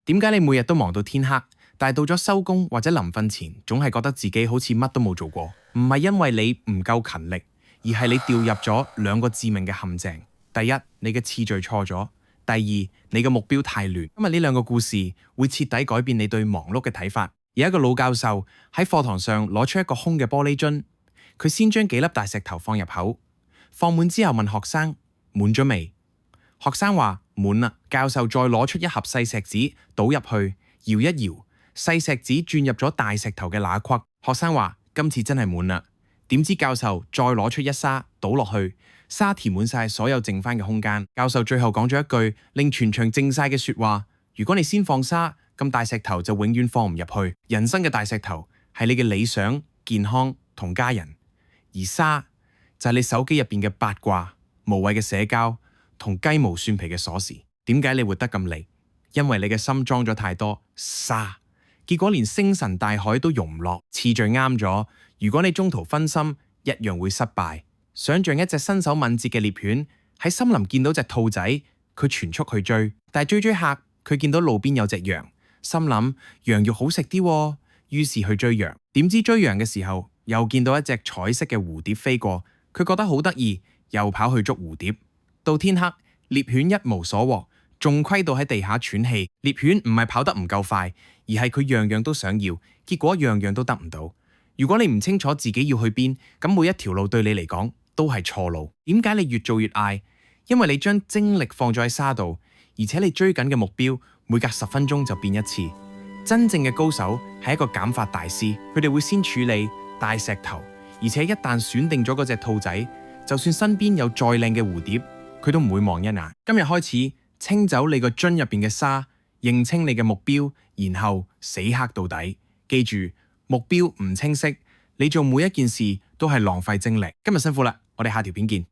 點解你每日都忙到天黑，但係到咗收工或者臨瞓前，總係覺得自己好似乜都冇做過？唔係因為你唔夠勤力，而係你掉入咗兩個致命嘅陷阱。第一，你嘅次序錯咗；第二，你嘅目標太亂。今日呢兩個故事會徹底改變你對忙碌嘅睇法。有一個老教授喺課堂上攞出一個空嘅玻璃樽，佢先將幾粒大石頭放入口，放滿之後問學生滿咗未？學生話滿啦。教授再攞出一盒細石子倒入去，搖一搖，細石子轉入咗大石頭嘅罅隙。學生話今次真係滿啦。點知教授再攞出一沙倒落去，沙填滿晒所有剩翻嘅空間。教授最後講咗一句令全場靜晒嘅說話：如果你先放沙，咁大石頭就永遠放唔入去。人生嘅大石頭係你嘅理想、健康同家人，而沙就係你手機入邊嘅八卦、無謂嘅社交同雞毛蒜皮嘅瑣事。點解你活得咁膩？因為你嘅心裝咗太多沙，結果連星辰大海都容唔落。次序啱咗，如果你中途分心，一樣會失敗。想像一隻身手敏捷嘅獵犬喺森林見到隻兔仔，佢全速去追，但係追下，佢見到路邊有隻羊，心諗羊肉好食啲喎，於是去追羊。點知追羊嘅時候，又見到一隻彩色嘅蝴蝶飛過，佢覺得好得意，又跑去捉蝴蝶。到天黑，獵犬一無所獲，仲虧到喺地下喘氣。獵犬唔係跑得唔夠快，而係佢樣樣都想要，結果樣樣都得唔到。如果你唔清楚自己要去邊，咁每一條路對你嚟講都係錯路。點解你越做越嗌？因為你將精力放咗喺沙度，而且你追緊嘅目標每隔10分鐘就變一次。真正嘅高手係一個減法大師，佢哋會先處理大石頭，而且一旦選定咗嗰隻兔仔，就算身邊有再靚嘅蝴蝶，佢都唔會望一眼。今日開始清走你個樽入邊嘅沙，認清你嘅目標，然後死黑到底。記住，目標唔清晰，你做每一件事都係浪費精力。今日辛苦啦，我哋下條片見。